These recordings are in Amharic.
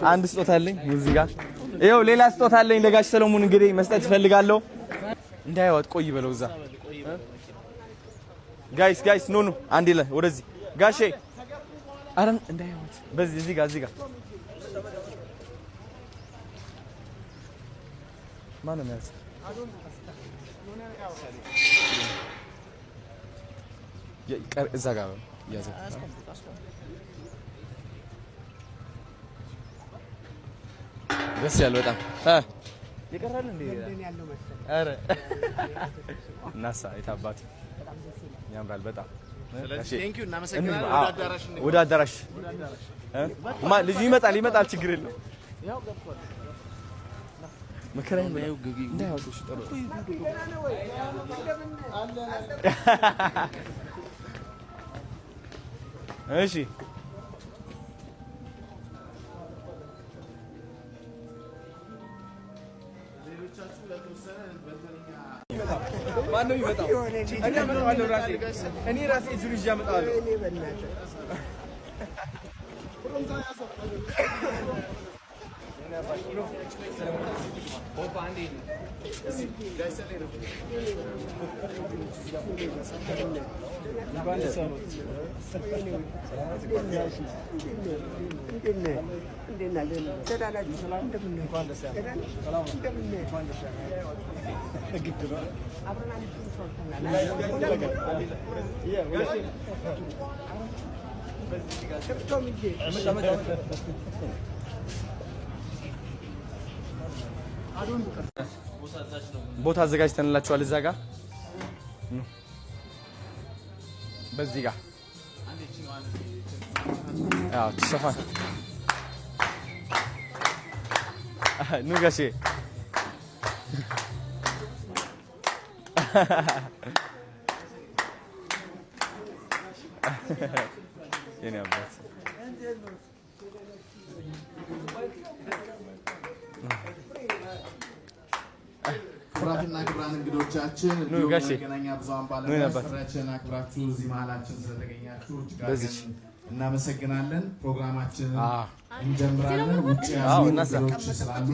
አንድ ስጦታ አለኝ እዚህ ጋር ይኸው ሌላ ስጦታ አለኝ ለጋሽ ሰሎሞን እንግዲህ መስጠት ፈልጋለሁ እንዳይወጥ ቆይ በለው እዛ ጋይስ ኖ አንዴ ወደዚህ ጋሼ አረም እንዳይወጥ በዚህ እዚህ ጋር ማነው ማለት እዛ ጋር ያዘው ደስ ያለው በጣም ይቀራል እንዴ ያለው መሰለኝ አረ ናሳ የታባቱ ያምራል በጣም ስለዚህ ቴንክ ዩ እናመሰግናለን ወደ አዳራሽ ልጅ ይመጣል ችግር የለም ያው ገብቷል መከራዬ ነው እንዳይወጡሽ ጥሩ እሺ ማነው ይመጣው እኔ አመጣዋለሁ ራሴ ጁሪ ይዤ አመጣዋለሁ እኔ በእናትህ ቦታ አዘጋጅተንላችኋል እዛ ጋር በዚህ ጋር አዎ ተሰፋ ኑ ጋሼ የኔ አባት ክብራትና ክብራን እንግዶቻችን መገናኛ ብዙሃን ባለስራችን አክብራችሁ እዚህ መሀላችን ስለተገኛችሁ እጅግ እናመሰግናለን። ፕሮግራማችንን እንጀምራለን። ውጪ ያሉ እንግዶች ስላሉ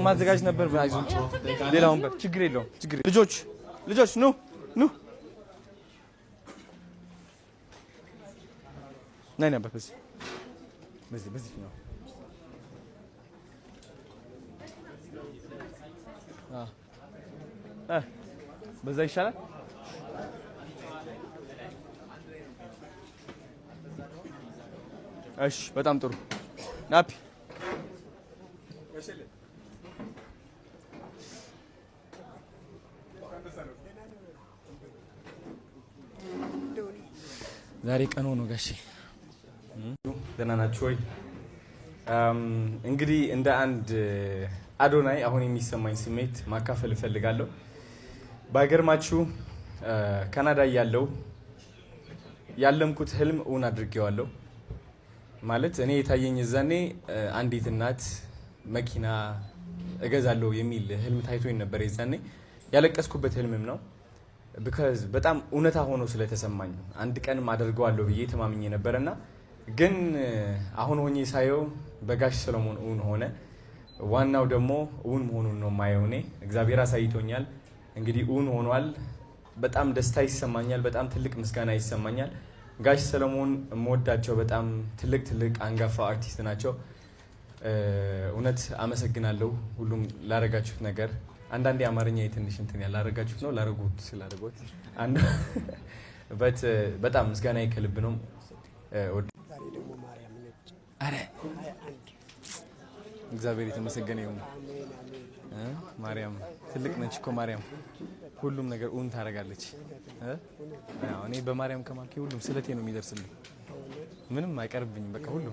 ማዘጋጅ ነበር አይዞን ሌላውን በር ችግር የለውም ችግር ልጆች ኑ ነይ ነበር በዚህ ነው በዛ ይሻላል እሺ በጣም ጥሩ ናፒ ዛሬ ቀን ሆኖ ጋሼ ደህና ናችሁ ወይ እንግዲህ እንደ አንድ አዶናይ አሁን የሚሰማኝ ስሜት ማካፈል እፈልጋለሁ ባይገርማችሁ ካናዳ ያለምኩት ህልም እውን አድርጌዋለሁ ማለት እኔ የታየኝ እዛኔ አንዲት እናት መኪና እገዛለሁ የሚል ህልም ታይቶኝ ነበር የዛኔ ያለቀስኩበት ህልምም ነው because በጣም እውነታ ሆኖ ስለተሰማኝ አንድ ቀንም አደርገዋለሁ ብዬ ተማምኜ ነበርና ግን አሁን ሆኜ ሳየው በጋሽ ሰሎሞን እውን ሆነ ዋናው ደግሞ እውን መሆኑን ነው ማየው እኔ እግዚአብሔር አሳይቶኛል እንግዲህ እውን ሆኗል በጣም ደስታ ይሰማኛል በጣም ትልቅ ምስጋና ይሰማኛል ጋሽ ሰሎሞን ሞዳቸው በጣም ትልቅ አንጋፋ አርቲስት ናቸው እውነት አመሰግናለሁ ሁሉም ላረጋችሁት ነገር አንዳንዴ አማርኛ የትንሽ እንትን ያላረጋችሁት ነው ላረጉት ስላረጉት አንድ በጣም ምስጋና ይከልብ ነው ዛሬ ደግሞ ማርያም ነች አረ እግዚአብሔር የተመሰገነ ይሁን ማርያም ትልቅ ነች እኮ ማርያም ሁሉም ነገር እውን ታረጋለች እኔ በማርያም ከማልኩ ሁሉም ስለቴ ነው የሚደርስልኝ ምንም አይቀርብኝም በቃ ሁሉ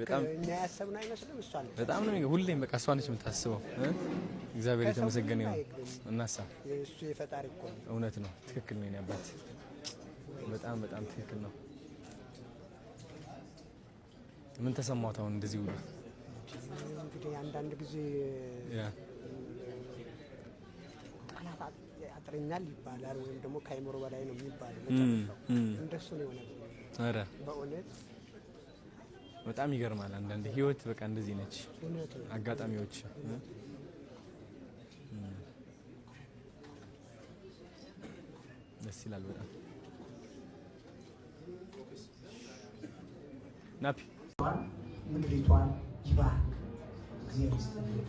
በጣም ያሰብነው አይመስልም እሷ ነች በጣም ነው ሁሌም በቃ እሷ ነች የምታስበው እግዚአብሔር የተመሰገነ ይሁን እናሳ እሱ የፈጣሪ እኮ እውነት ነው ትክክል ነው ያባት በጣም ትክክል ነው ምን ተሰማው አሁን እንደዚህ ሁሉ እንግዲህ አንዳንድ ጊዜ ቃላት ያጥረኛል ይባላል ወይም ደግሞ ከአይምሮ በላይ ነው የሚባለው እንደሱ ነው የሆነው አረ በጣም ይገርማል አንዳንዴ ህይወት በቃ እንደዚህ ነች አጋጣሚዎች ደስ ይላል በጣም ናፒ ምድሪቷን ይባርክ እግዚአብሔር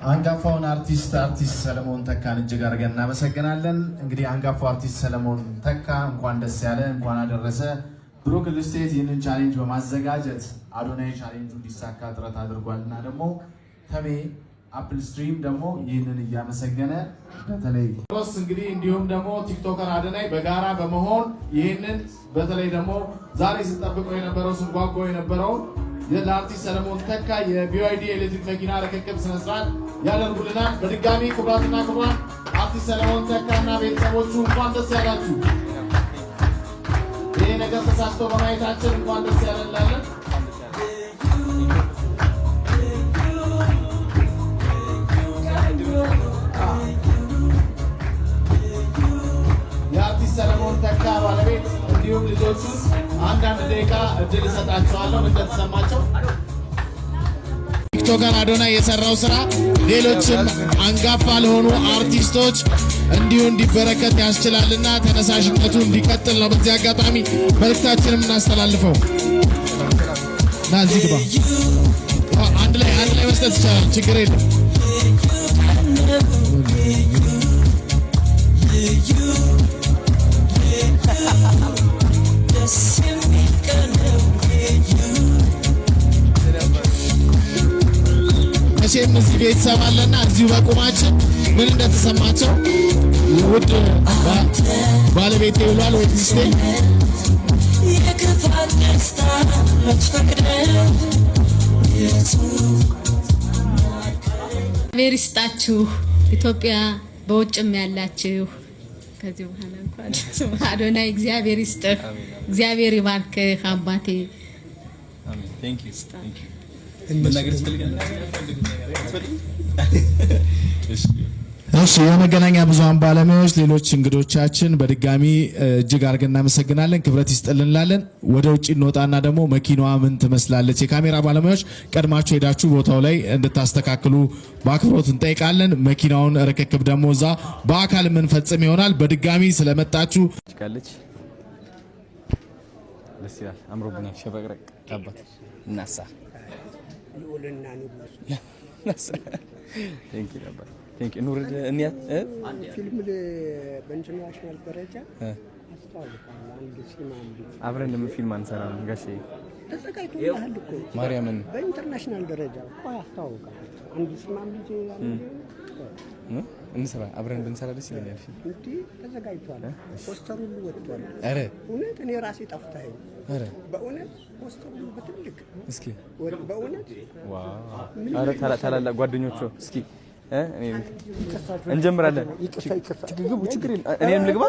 አንጋፋውን አርቲስት ሰለሞን ተካን እጅግ አድርገን እናመሰግናለን። እንግዲህ አንጋፋው አርቲስት ሰለሞን ተካ እንኳን ደስ ያለ እንኳን አደረሰ። ብሩክ ሪል ስቴት ይህንን ቻሌንጅ በማዘጋጀት አዶናይ ቻሌንጁ እንዲሳካ ጥረት አድርጓልና ደግሞ ተሜ አፕል ስትሪም ደግሞ ይህንን እያመሰገነ በተለይ እንግዲህ እንዲሁም ደግሞ ቲክቶከር አዶናይ በጋራ በመሆን ይህንን በተለይ ደግሞ ዛሬ ስንጠብቀው የነበረው ስንጓጓው የነበረው ለአርቲስት ሰለሞን ተካ የቢዋይዲ ኤሌክትሪክ መኪና ርክክብ ስነ ስርዓት ያደርጉልናል። በድጋሚ ክቡራትና ክቡራን አርቲስት ሰለሞን ተካና ቤተሰቦቹ እንኳን ደስ ያላችሁ። ይሄ ነገር ተሳክቶ በማየታችን እንኳን ደስ ያለን እንላለን። የአርቲስት ሰለሞን ተካ ባለቤት እንዲሁም ልጆቹን አንዳንድ ደቂቃ እድል እሰጣቸዋለሁ እንደተሰማቸው። ቲክቶከር አዶናይ የሰራው ስራ ሌሎችም አንጋፋ ለሆኑ አርቲስቶች እንዲሁ እንዲበረከት ያስችላልና ተነሳሽነቱ እንዲቀጥል ነው በዚህ አጋጣሚ መልእክታችንን እናስተላልፈው። ና እዚህ ግባ። አንድ ላይ መስጠት ይቻላል፣ ችግር የለም። መቼም እዚህ ቤተሰብ አለና እዚሁ በቁማችን ምን እንደተሰማቸው ውድ ባለቤቴ ብሏል ወይ ሚስቴ እግዚአብሔር ይስጣችሁ ኢትዮጵያ በውጭም ያላችሁ ከዚህ በኋላ እንኳን አዶናይ እግዚአብሔር ይስጥህ እግዚአብሔር ይባርክህ አባቴ አሜን ቴንክ ዩ እሺ የመገናኛ ብዙሃን ባለሙያዎች ሌሎች እንግዶቻችን በድጋሚ እጅግ አድርገን እናመሰግናለን። ክብረት ይስጥልን እንላለን። ወደ ውጪ እንወጣና ደግሞ መኪናዋ ምን ትመስላለች የካሜራ ባለሙያዎች ቀድማችሁ ሄዳችሁ ቦታው ላይ እንድታስተካክሉ በአክብሮት እንጠይቃለን። መኪናውን ርክክብ ደግሞ እዛ በአካል የምንፈጽም ይሆናል። በድጋሚ ስለመጣችሁ ካለች ደስ ይላል። አምሮብኛል። ሸበቅረቅ ታባት እናሳ ይውልና እናሳ ቴንክ ዩ ነበር ቴንክ ዩ ኑር እንያት ፊልም በኢንተርናሽናል ደረጃ አስተዋውቃለሁ። አንድ ሲኒማ አብረን ለምን ፊልም አንሰራም ጋሼ? ተዘጋጅቶልሃል እኮ ማርያምን በኢንተርናሽናል ደረጃ እኮ አስተዋውቃለሁ። አንድ ሲኒማ እንስራ አብረን ብንሰራ ደስ ይለኛል። እንዴ ተዘጋጅቷል። ፖስተሩ ሁሉ ወጥቷል። አረ እውነት እኔ ራሴ ጠፍታኝ። አረ በእውነት ፖስተሩ በትልቅ እስኪ በእውነት ዋው! አረ ታላላቅ ጓደኞቹ እስኪ እንጀምራለን። ችግር የለም። እኔም ልግባ።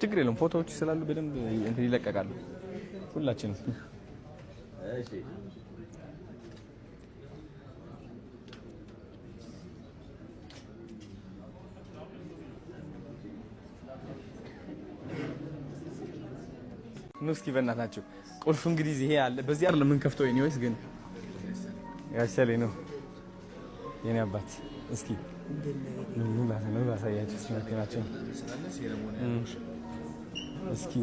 ችግር የለም። ፎቶዎች ስላሉ በደንብ እንትን ይለቀቃሉ ሁላችንም። እሺ ነው እስኪ በእናታችሁ ቁልፍ እንግዲህ ይሄ አለ። በዚህ አይደለም ምን ከፍተው ኤኒዌይስ ግን ያሰለ ነው የኔ አባት። እስኪ ነው ላሳያችሁ ሲመክናቸው እስኪ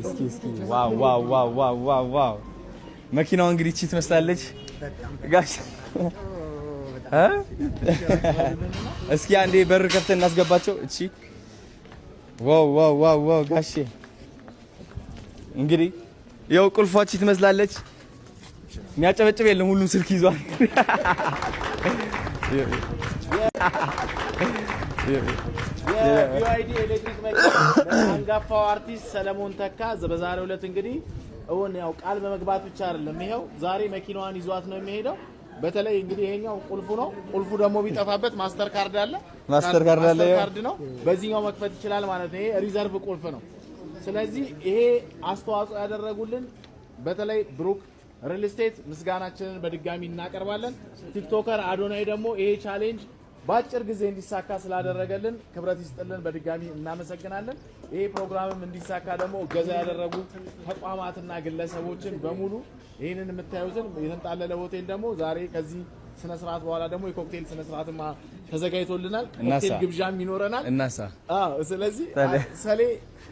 ዋው ዋው ዋው ዋው ዋው ዋው መኪናው እንግዲህ እቺ ትመስላለች ጋሽ እስኪ አንዴ በር ከፍተን እናስገባቸው። እቺ ዋው ዋው ዋው ዋው ጋሼ እንግዲህ ያው ቁልፏች ትመስላለች። የሚያጨበጭብ የለም፣ ሁሉም ስልክ ይዟል። የቢዋይዲ ኤሌክትሪክ መኪና አንጋፋው አርቲስት ሰለሞን ተካ በዛሬው ዕለት እንግዲህ ያው ቃል በመግባት ብቻ አይደለም፣ ይሄው ዛሬ መኪናዋን ይዟት ነው የሚሄደው። በተለይ እንግዲህ ይሄኛው ቁልፉ ነው። ቁልፉ ደግሞ ቢጠፋበት ማስተር ካርድ አለ፣ ማስተር ካርድ ነው። በዚህኛው መክፈት ይችላል ማለት ነው። ይሄ ሪዘርቭ ቁልፍ ነው። ስለዚህ ይሄ አስተዋጽኦ ያደረጉልን በተለይ ብሩክ ሪል ስቴት ምስጋናችንን በድጋሚ እናቀርባለን። ቲክቶከር አዶናይ ደግሞ ይሄ ቻሌንጅ በአጭር ጊዜ እንዲሳካ ስላደረገልን ክብረት ይስጥልን በድጋሚ እናመሰግናለን። ይሄ ፕሮግራምም እንዲሳካ ደግሞ እገዛ ያደረጉ ተቋማትና ግለሰቦችን በሙሉ ይሄንን የምታዩትን የተንጣለለ ሆቴል ደግሞ ዛሬ ከዚህ ስነ ስርዓት በኋላ ደግሞ የኮክቴል ስነ ስርዓትማ ተዘጋጅቶልናል። ኮክቴል ግብዣም ይኖረናል። ስለዚህ ሰሌ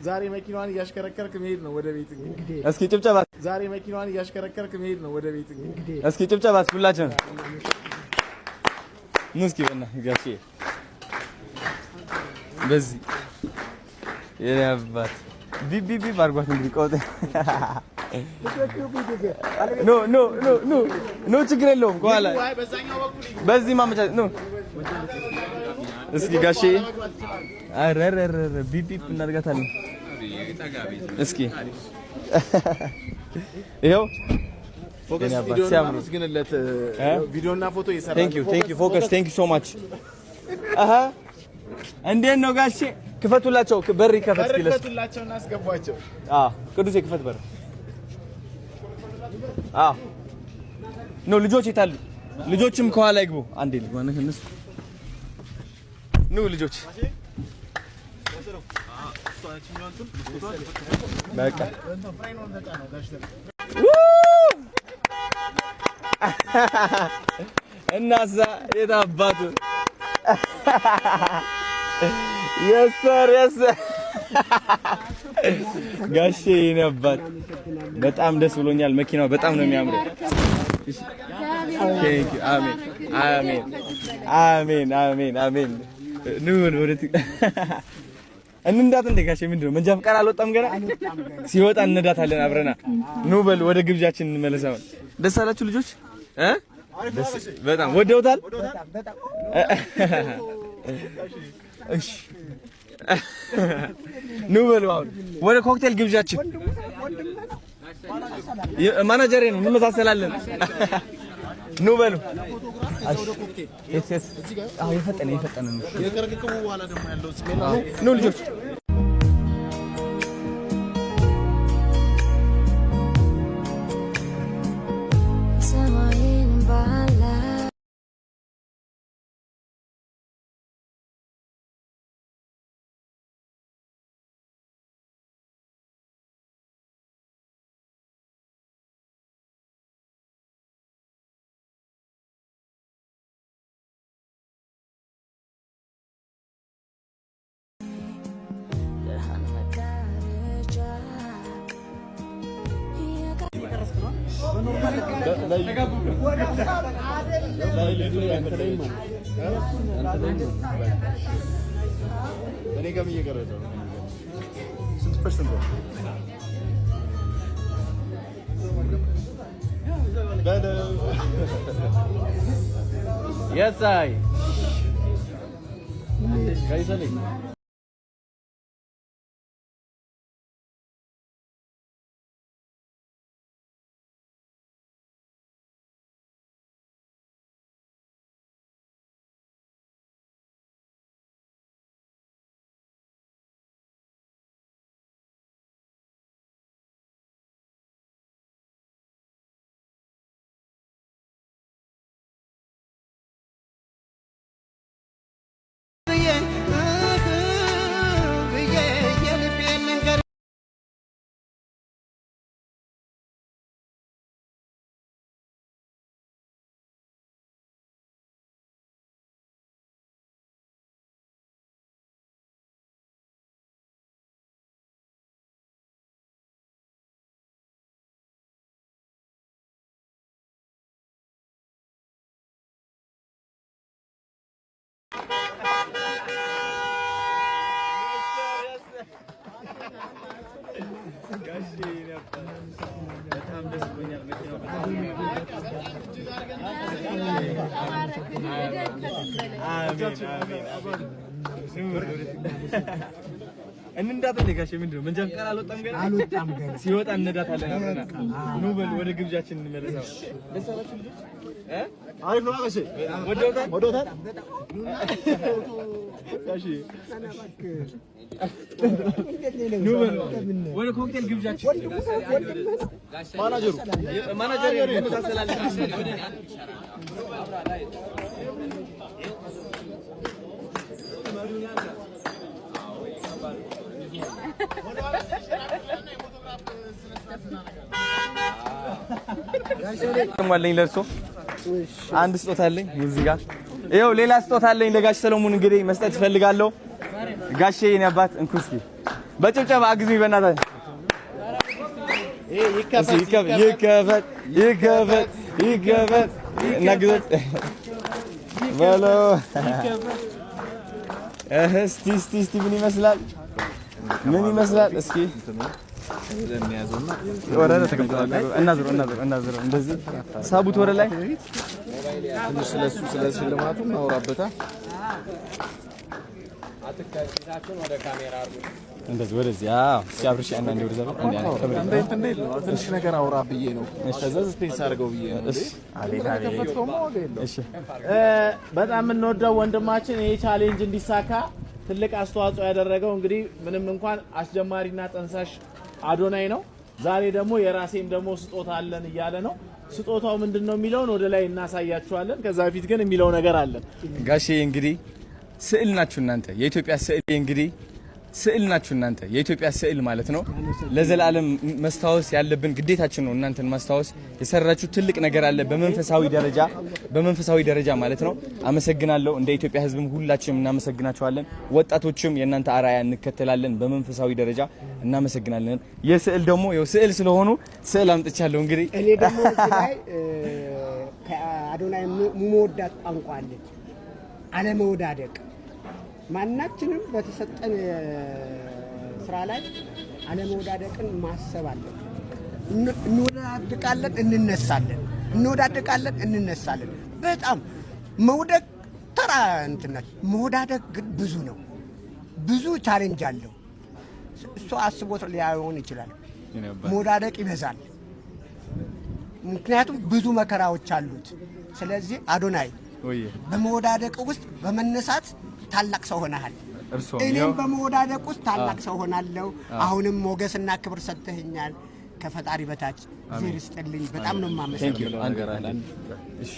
ዛሬ መኪናዋን እያሽከረከርክ መሄድ ነው ወደ ቤት እንግዲህ። እስኪ ጭብጨባ። ዛሬ መኪናዋን እያሽከረከርክ መሄድ ነው ወደ ቤት እንግዲህ። እስኪ ጭብጨባ ሁላችሁም። እስኪ በእናትህ ጋሼ በዚህ የአባት ቢቢ ባርጓት እንግዲህ ቆጥ ኖ ችግር የለውም። ከኋላ በዚህ ማመቻቸት ነው። እስኪ ጋሼ አረረረ ቢቢ እናድርጋታለን። እስኪ ይኸው ፎከስ ቪዲዮ እናመስግንለት። ቪዲዮና ፎቶ ይሰራል። ቴንክ ዩ ፎከስ ቴንክ ዩ ሶ ማች። እንዴት ነው ጋሼ? ክፈቱላቸው፣ በር ይከፈት ይለስ ክፈቱላቸው እና አስገቧቸው። ቅዱሴ ክፈት በር። ኖ ልጆች ይታሉ። ልጆችም ከኋላ ይግቡ። አንዴ ልግባ ነው እነሱ ኑ ልጆች በቃ እናዛ የታባቱ የሰር ጋሼ የኔ አባት በጣም ደስ ብሎኛል። መኪናው በጣም ነው የሚያምረው። ቴንክ ዩ አሜን አሜን አሜን አሜን አሜን። ኑ ወደት እንንዳት እንደ ጋሼ ምንድነው መንጃ ፈቃድ አልወጣም ገና? ሲወጣ እንነዳታለን አብረና። ኑ በል ወደ ግብዣችን እንመለሳለን። ደስ አላችሁ ልጆች? በጣም ወደውታል? እሺ ኑ በሉ አሁን ወደ ኮክቴል ግብዣችን። ማናጀሬ ነው እንመሳሰላለን። ኑ በሉ የፈጠነ ኑ ልጆች Yes, I. कैसा नहीं? እንንዳት እንደጋሽ ምንድነው መንጃ ፈቃድ አልወጣም ገና ሲወጣ እንነዳታለን አብረና ኑ በል ወደ ግብዣችን እንመለሳው። ደስ አላችሁ ልጆች? አሪፍ ነው አጋሽ ወደውታል ጋሽ ኑ በል ወደ ኮክቴል ግብዣችን ማናጀሩ ተመሳሰላለን ተሟለኝ ለርሶ አንድ ስጦታ አለኝ እዚህ ጋር ይኸው ሌላ ስጦታ አለኝ ለጋሽ ሰለሞን እንግዲህ መስጠት ፈልጋለሁ ጋሼ የኔ አባት እንኩስኪ በጭብጨባ አግዙኝ በእናታችሁ ይከፈት ነግዘት በሎ እስቲ ምን ይመስላል እስኪ ወረደ ተከፍቷል እናዝሩ እንደዚህ ሳቡት ወረ ላይ ስለሱ ለማቱ ማውራበታ አትከታተሉ ወደ ካሜራ አርጉ እንደዚህ ወደዚህ ሲያብርሽ አንዳንዴ ወደዛ ትንሽ ነገር አውራ ብዬ ነው ከዛ ስፔስ አድርገው ብዬ ነው እሺ በጣም እንወደው ወንድማችን ይሄ ቻሌንጅ እንዲሳካ ትልቅ አስተዋጽኦ ያደረገው እንግዲህ ምንም እንኳን አስጀማሪና ጠንሳሽ አዶናይ ነው ዛሬ ደግሞ የራሴም ደግሞ ስጦታ አለን እያለ ነው ስጦታው ምንድነው የሚለውን ወደ ላይ እናሳያችኋለን ከዛ በፊት ግን የሚለው ነገር አለ ጋሼ እንግዲህ ስዕል ናችሁ እናንተ የኢትዮጵያ ስዕል እንግዲህ ስዕል ናችሁ እናንተ የኢትዮጵያ ስዕል ማለት ነው ለዘላለም መስታወስ ያለብን ግዴታችን ነው እናንተን ማስታወስ የሰራችሁ ትልቅ ነገር አለ በመንፈሳዊ ደረጃ ማለት ነው አመሰግናለሁ እንደ ኢትዮጵያ ህዝብም ሁላችንም እናመሰግናችኋለን ወጣቶችም የእናንተ አራያ እንከተላለን በመንፈሳዊ ደረጃ እናመሰግናለን የስዕል ደግሞ ስዕል ስለሆኑ ስዕል አምጥቻለሁ እንግዲህ እኔ ደግሞ እዚህ ላይ ከአዶናይ መወዳት ቋንቋ አለች አለመወዳደቅ ማናችንም በተሰጠን ስራ ላይ አለመወዳደቅን ማሰብ አለን እንወዳደቃለን እንነሳለን በጣም መውደቅ ተራ እንትነት መወዳደቅ ግን ብዙ ቻሌንጅ አለው እሱ አስቦት ሊያዩን ይችላል መወዳደቅ ይበዛል ምክንያቱም ብዙ መከራዎች አሉት ስለዚህ አዶናይ በመወዳደቅ ውስጥ በመነሳት ታላቅ ሰው ሆነሃል እኔም በመወዳደቅ ውስጥ ታላቅ ሰው ሆናለሁ አሁንም ሞገስና ክብር ሰጥተኛል ከፈጣሪ በታች እግዚአብሔር ይስጥልኝ በጣም ነው ማመሰግነው እሺ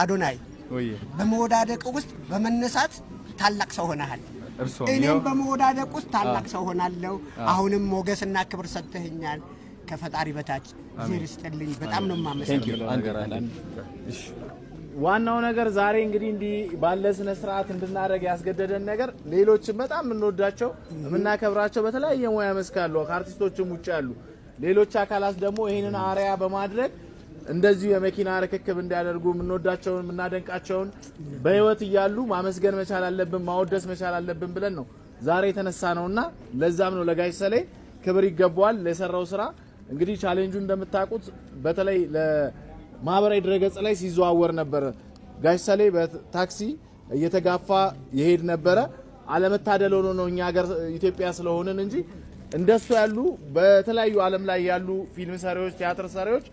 አዶናይ በመወዳደቅ ውስጥ በመነሳት ታላቅ ሰው ሆነሃል እኔም በመወዳደቅ ውስጥ ታላቅ ሰው ሆናለሁ አሁንም ሞገስና ክብር ሰጥተኛል ከፈጣሪ በታች እግዚአብሔር ይስጥልኝ በጣም ነው ማመሰግነው እሺ ዋናው ነገር ዛሬ እንግዲህ ባለ ስነ ስርዓት እንድናደርግ ያስገደደን ነገር ሌሎችም በጣም እንወዳቸው እናከብራቸው በተለያየ ሙያ መስካሉ አርቲስቶችም ውጭ ያሉ ሌሎች አካላት ደግሞ ይሄንን አሪያ በማድረግ እንደዚህ የመኪና ርክክብ እንዲያደርጉ እንወዳቸውን እናደንቃቸውን በህይወት ይያሉ ማመስገን መቻል አለብን ማወደስ መቻል አለብን ብለን ነው ዛሬ የተነሳ ነውና ለዛም ነው ለጋሽ ሰሌ ክብር ይገባዋል ለሰራው ስራ እንግዲህ ቻሌንጁ እንደምታውቁት በተለይ ማህበራዊ ድረገጽ ላይ ሲዘዋወር ነበር ጋሽ ሰሌ በታክሲ እየተጋፋ ይሄድ ነበር አለመታደል ሆኖ ነው እኛ ሀገር ኢትዮጵያ ስለሆነን እንጂ እንደሱ ያሉ በተለያዩ ዓለም ላይ ያሉ ፊልም ሰሪዎች ቲያትር ሰሪዎች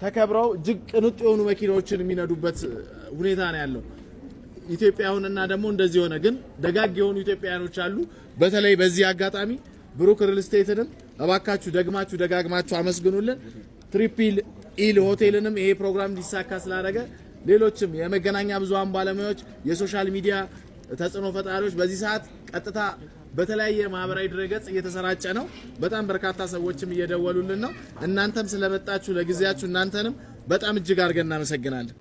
ተከብረው እጅግ ቅንጡ የሆኑ መኪናዎችን የሚነዱበት ሁኔታ ነው ያለው ኢትዮጵያውንና ደግሞ እንደዚህ ሆነ ግን ደጋግ የሆኑ ኢትዮጵያውያኖች አሉ በተለይ በዚህ አጋጣሚ ብሩክ ሪል ስቴትንም እባካችሁ ደጋግማችሁ አመስግኑልን ትሪፕል ኢል ሆቴልንም ይሄ ፕሮግራም እንዲሳካ ስላደረገ ሌሎችም የመገናኛ ብዙሃን ባለሙያዎች የሶሻል ሚዲያ ተጽዕኖ ፈጣሪዎች በዚህ ሰዓት ቀጥታ በተለያየ ማህበራዊ ድረገጽ እየተሰራጨ ነው በጣም በርካታ ሰዎችም እየደወሉልን ነው እናንተም ስለመጣችሁ ለጊዜያችሁ እናንተንም በጣም እጅግ አድርገን እናመሰግናለን